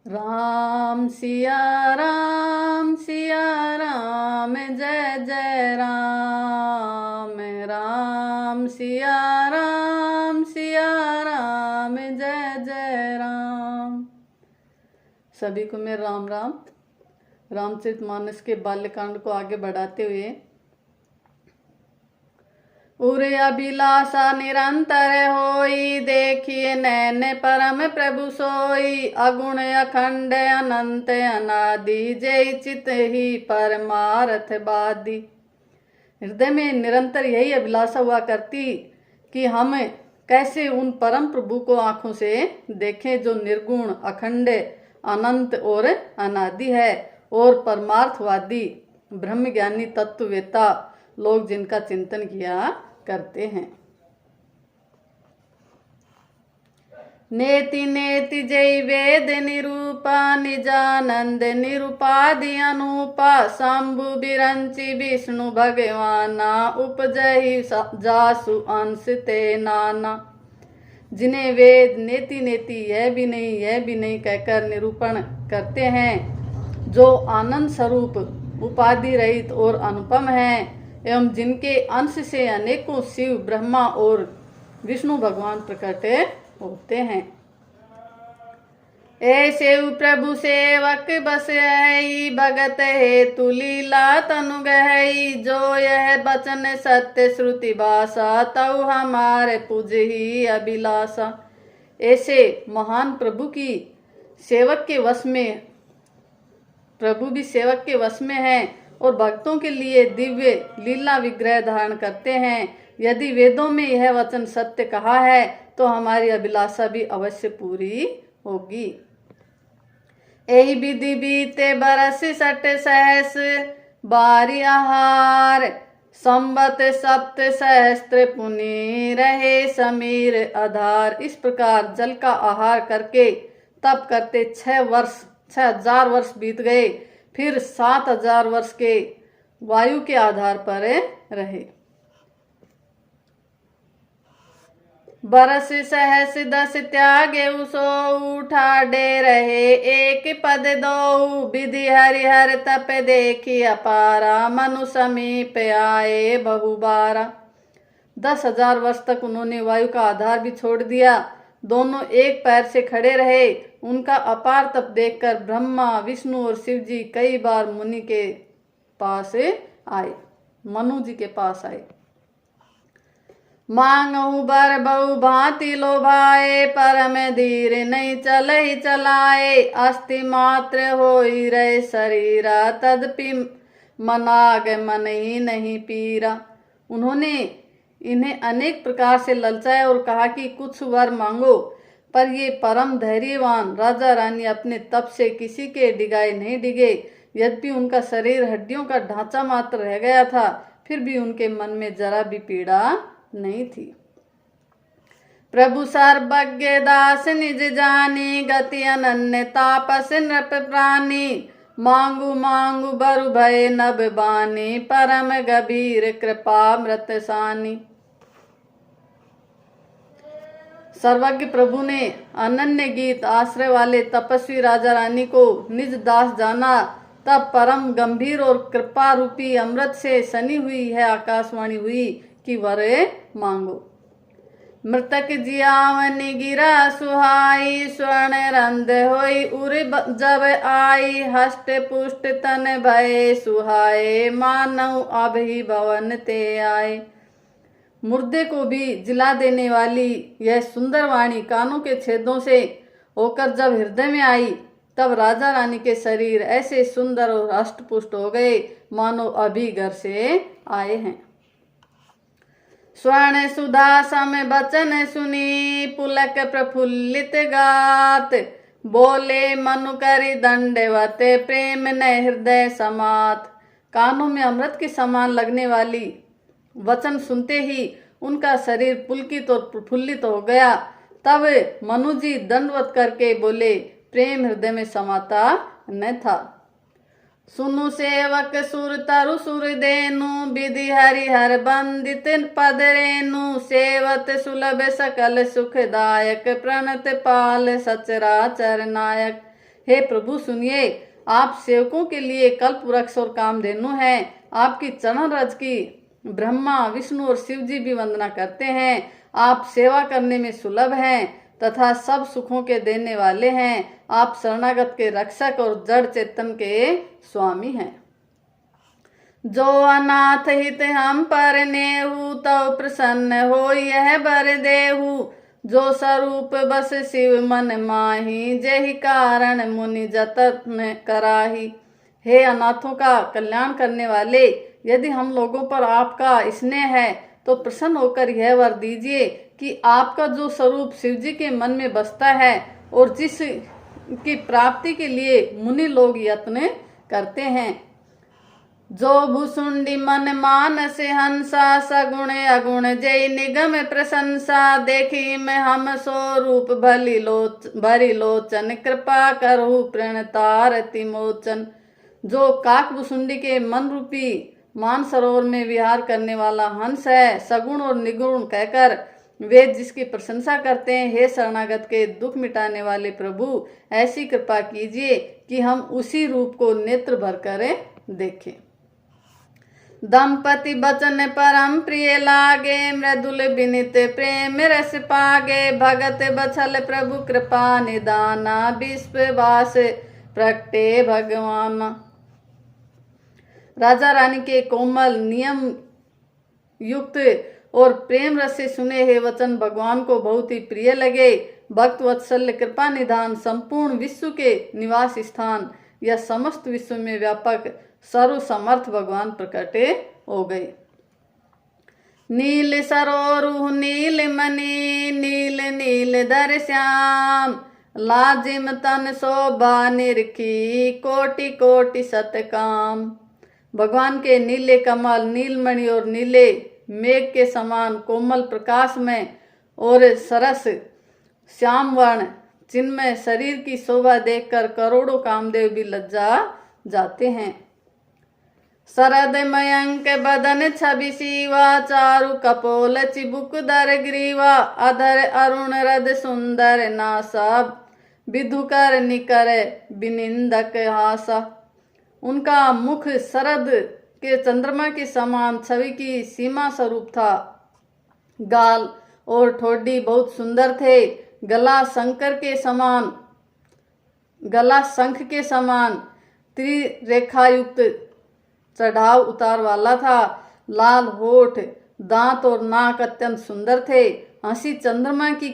राम सिया राम जय जय राम। राम सिया राम जय जय राम। सभी को मेरा राम राम। रामचरितमानस के बाल्यकांड को आगे बढ़ाते हुए, उरे अभिलाषा निरंतर होई, देखिए नैन परम प्रभु सोई। अगुण अखंड अनंत अनादि, जय चित ही परमारथ बादी। हृदय में निरंतर यही अभिलाषा हुआ करती कि हम कैसे उन परम प्रभु को आंखों से देखें जो निर्गुण अखंड अनंत और अनादि है और परमार्थवादी ब्रह्मज्ञानी तत्ववेता लोग जिनका चिंतन किया करते हैं। नेति नेति जय वेद निरूपा, निजानंद निरूपादि अनुपा। शंभु बिरंचि विष्णु भगवाना, उपजहि जासु अंश ते नाना। जिन्हें वेद नेति नेति यह भी नहीं कहकर निरूपण करते हैं, जो आनंद स्वरूप उपाधि रहित और अनुपम है, एवं जिनके अंश से अनेकों शिव ब्रह्मा और विष्णु भगवान प्रकट होते हैं। ऐसे प्रभु सेवक बस है, भगत हेतु लीला तनु गहई। जो यह बचन सत्य श्रुति भाषा, तऊ हमारे पूज ही अभिलाषा। ऐसे महान प्रभु की सेवक के वश में, प्रभु भी सेवक के वश में है और भक्तों के लिए दिव्य लीला विग्रह धारण करते हैं। यदि वेदों में यह वचन सत्य कहा है तो हमारी अभिलाषा भी अवश्य पूरी होगी। यही विधि बीते बरस सट सहस, बारी आहार संबत सप्त सहस्त्र पुनि। रहे समीर आधार। इस प्रकार जल का आहार करके तप करते 6,000 वर्ष बीत गए। फिर 7,000 वर्ष के वायु के आधार पर रहे। बरस सहस 10 त्यागे उसो, उठा डे रहे एक पद दो। विधि हरिहर तप देखी अपारा, मनु समीप आए बहुबारा। 10,000 वर्ष तक उन्होंने वायु का आधार भी छोड़ दिया। दोनों एक पैर से खड़े रहे। उनका अपार तप देखकर ब्रह्मा विष्णु और शिव जी कई बार मुनि के पास आए, मनु जी के पास आए। मांगऊ बर बहु भांति लोभाए, परम धीर नहीं चल ही चलाए। अस्थि मात्र होई रहे शरीरा, तदपि मनाग मन ही नहीं पीरा। उन्होंने इन्हें अनेक प्रकार से ललचाया और कहा कि कुछ वर मांगो, पर ये परम धैर्यवान राजा रानी अपने तप से किसी के डिगाए नहीं डिगे। यद्यपि उनका शरीर हड्डियों का ढांचा मात्र रह गया था, फिर भी उनके मन में जरा भी पीड़ा नहीं थी। प्रभु सर्वज्ञ दास निज जानी, गति अनन्य तापस नृप प्राणी। मांगू मांगू बरु भय नभ बानी, परम गंभीर कृपा मृत सानी। सर्वज्ञ प्रभु ने अनन्य गीत आश्रय वाले तपस्वी राजा रानी को निज दास जाना। तब परम गंभीर और कृपा रूपी अमृत से सनी हुई है आकाशवाणी हुई कि वर मांगो। मृतक जियावनी गिरा सुहाई, स्वर्ण रंध होई उर जब आई। हष्ट पुष्ट तन भय सुहाए, मानव अब ही भवन ते आए। मुर्दे को भी जिला देने वाली यह सुंदर वाणी कानों के छेदों से होकर जब हृदय में आई, तब राजा रानी के शरीर ऐसे सुंदर और हष्टपुष्ट हो गए मानो अभी घर से आए हैं। स्वर्ण सुधा सम बचन सुनी, पुलक प्रफुल्लित गात। बोले मनु करी दंडवत, प्रेम न हृदय समात। कानों में अमृत के समान लगने वाली वचन सुनते ही उनका शरीर पुलकित और प्रफुल्लित हो गया। तब मनु जी दंडवत करके बोले, प्रेम हृदय में समाता न था। सुनु सेवक सुर तरु सुर देनु, विधि हरिहर बंदित पद रेनु। सेवत सुलभ सकल सुखदायक, प्रणत पाल सचराचर नायक। हे प्रभु सुनिए, आप सेवकों के लिए कल्प वृक्ष और कामधेनु हैं। आपकी चरण रज की ब्रह्मा, विष्णु और शिव जी भी वंदना करते हैं। आप सेवा करने में सुलभ हैं तथा सब सुखों के देने वाले हैं। आप शरणागत के रक्षक और जड़ चेतन के स्वामी हैं। जो अनाथ हित हम पर नेहु, तव प्रसन्न हो यह बर देहु। जो स्वरूप बस शिव मन माही, जेहि कारण मुनि जतन कराही। हे अनाथों का कल्याण करने वाले, यदि हम लोगों पर आपका स्नेह है तो प्रसन्न होकर यह वर दीजिए कि आपका जो स्वरूप शिव जी के मन में बसता है और जिस की प्राप्ति के लिए मुनि लोग यत्न करते हैं। जो भूसुंडी मन मानस हंसा, सगुण अगुण जय निगम प्रशंसा। देखी में हम स्वरूप भरी लोचन, कृपा करहु प्रणतारति मोचन। जो काक भूसुंडी के मन रूपी मान सरोवर में विहार करने वाला हंस है, सगुण और निगुण कहकर वे जिसकी प्रशंसा करते हैं। हे शरणागत के दुख मिटाने वाले प्रभु, ऐसी कृपा कीजिए कि हम उसी रूप को नेत्र भर कर देखें। दंपति बचन परम प्रिय लागे, मृदुल विनित प्रेम रस पागे। भगत बछल प्रभु कृपा निदाना, विश्वास प्रगटे भगवान। राजा रानी के कोमल नियम युक्त और प्रेम रस से सुने हुए वचन भगवान को बहुत ही प्रिय लगे। भक्त वत्सल्य कृपा निधान, संपूर्ण विश्व के निवास स्थान या समस्त विश्व में व्यापक सर्व समर्थ भगवान प्रकटे हो गए। नील सरोरु नील मणि, नील नील दर श्याम। लाजिम तन शोभा निरखी, कोटि कोटि सतकाम। भगवान के नीले कमल, नीलमणि और नीले मेघ के समान कोमल प्रकाश में और सरस श्याम वर्ण जिनमें शरीर की शोभा देखकर करोड़ों कामदेव भी लज्जा जाते हैं। शरद मयंक बदन छवि शिवा, चारु कपोल चिबुक दर ग्रीवा। अधर अरुण रद सुंदर नासा, विधुकर निकर विनिंदक हासा। उनका मुख शरद के चंद्रमा के समान छवि की सीमा स्वरूप था। गाल और ठोडी बहुत सुंदर थे। गला शंख के समान त्रिरेखायुक्त चढ़ाव उतार वाला था। लाल होठ, दांत और नाक अत्यंत सुंदर थे। हंसी चंद्रमा की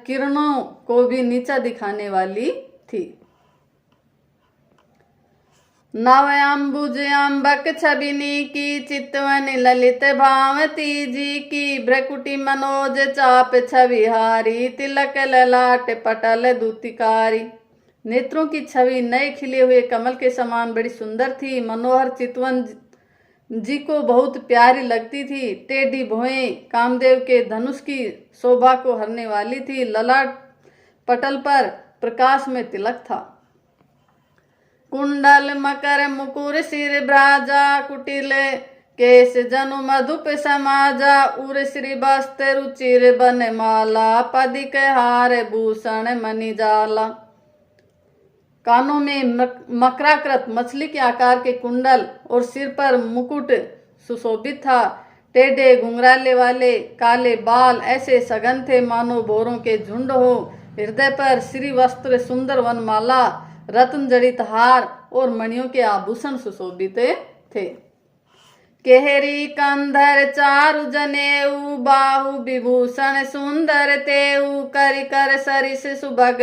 किरणों को भी नीचा दिखाने वाली थी। नवअंबुज अम्बक छबिनी की, चितवन ललित भावती जी की। भ्रकुटी मनोज चाप छविहारी, तिलक ललाट पटल दूतिकारी। नेत्रों की छवि नए खिले हुए कमल के समान बड़ी सुंदर थी। मनोहर चितवन जी को बहुत प्यारी लगती थी। टेढ़ी भुएं कामदेव के धनुष की शोभा को हरने वाली थी। ललाट पटल पर प्रकाश में तिलक था। कुंडल मकर मुकुर सिर भ्राजा, कुटिल केश जनु मधुप समाजा। उर श्री वस्त्र रुचिर बन माला, पदिक हार भूषण मणि जाला। कानों में मकराकृत मछली के आकार के कुंडल और सिर पर मुकुट सुशोभित था। टेढ़े घुंघराले वाले काले बाल ऐसे सघन थे मानो भौरों के झुंड हो। हृदय पर श्री वस्त्र, सुंदर वनमाला, रत्न जड़ित हार और मणियों के आभूषण सुशोभित थे। केहरी कंधर चारु जनेऊ, बाहु विभूषण सुंदर तेऊ। करि कर सरिस सुभग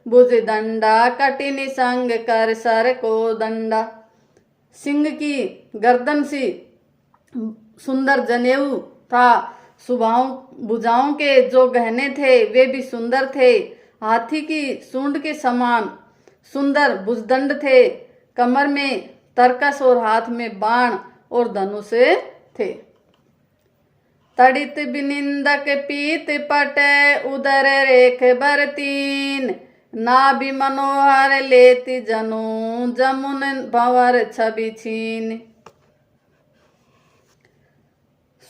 भुज दंडा, कटिनि संग कर सर को दंडा। सिंह की गर्दन सी सुंदर जनेऊ था। भुजाओं के जो गहने थे वे भी सुंदर थे। हाथी की सूंड के समान सुंदर भुजदंड थे। कमर में तरकस और हाथ में बाण और धनुष थे। तड़ित बिनिंदक पीत पट, उदर रेख बर तीन। नाभि मनोहर लेति जनु, जमुन भंवर छवि छीन।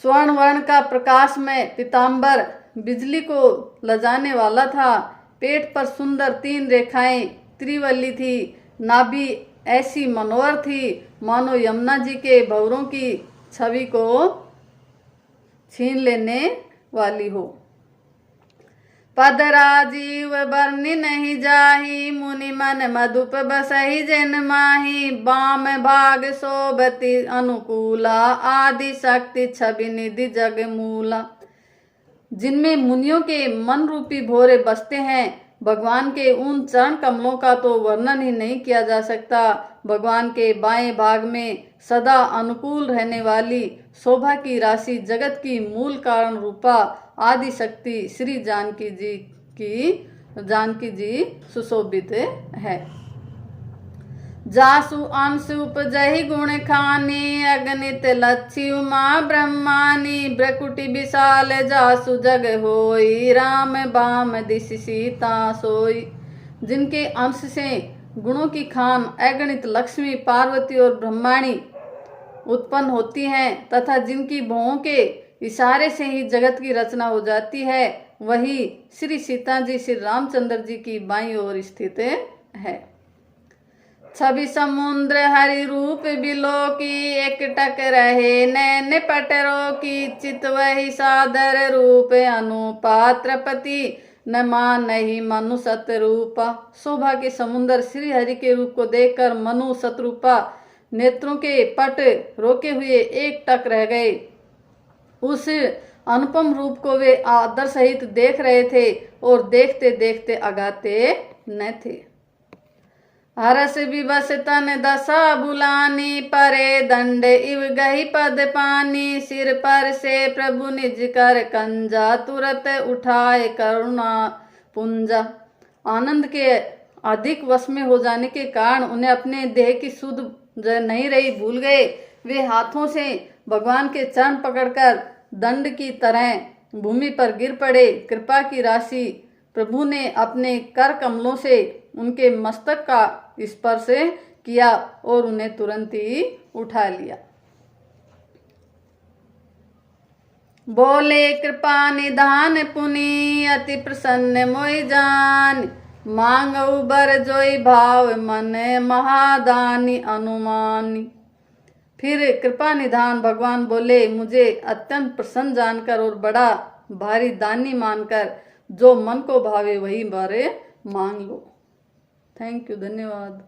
स्वर्ण वर्ण का प्रकाश में पीताम्बर बिजली को लजाने वाला था। पेट पर सुंदर 3 रेखाएं त्रिवली थी। नाभि ऐसी मनोहर थी मानो यमुना जी के भंवरों की छवि को छीन लेने वाली हो। पद राजीव बरनी नहीं जाही, मुनि मन मधुप बसही जन माही। बाम भाग शोभति अनुकूला, आदि शक्ति छवि निधि जग मूला। जिनमें मुनियों के मन रूपी भोरे बसते हैं, भगवान के उन चरण कमलों का तो वर्णन ही नहीं किया जा सकता। भगवान के बाएं भाग में सदा अनुकूल रहने वाली शोभा की राशि जगत की मूल कारण रूपा आदि शक्ति श्री जानकी जी सुशोभित है। जासु अंश उपजहि गुण खानी, अगणित लक्षी उमा ब्रह्मानी। ब्रकुटी विशाल जासु जग होई, राम बाम दिश सीता सोई। जिनके अंश से गुणों की खान अगणित लक्ष्मी पार्वती और ब्रह्माणी उत्पन्न होती हैं तथा जिनकी भौहों के इशारे से ही जगत की रचना हो जाती है, वही श्री सीता जी श्री रामचंद्र जी की बाईं ओर स्थित है। छवि समुद्र हरि रूप बिलो की, एक टक रहे नैन पटरो की। चित वही सादर रूप अनुपात्रपति, न मान नहीं मनु सतरूपा। शोभा के समुद्र श्री हरि के रूप को देखकर मनु सतरूपा नेत्रों के पट रोके हुए एक टक रह गए। उस अनुपम रूप को वे आदर सहित देख रहे थे और देखते देखते अगाते न थे। हरस विवश तन दशा बुलानी, परे दंड इव गही पद पानी। सिर पर से प्रभु निज कर कंजा, तुरत उठाए करुणा पुंजा। आनंद के अधिक वश में हो जाने के कारण उन्हें अपने देह की सुध नहीं रही, भूल गए। वे हाथों से भगवान के चरण पकड़कर दंड की तरह भूमि पर गिर पड़े। कृपा की राशि प्रभु ने अपने कर कमलों से उनके मस्तक का स्पर्श किया और उन्हें तुरंत ही उठा लिया। बोले कृपा निधान पुनि, अति प्रसन्न मोहि जान। मांगऊ बर जोई भाव मन, महादानी अनुमानी। फिर कृपा निधान भगवान बोले, मुझे अत्यंत प्रसन्न जानकर और बड़ा भारी दानी मानकर जो मन को भावे वही बारे मांग लो। थैंक यू, धन्यवाद।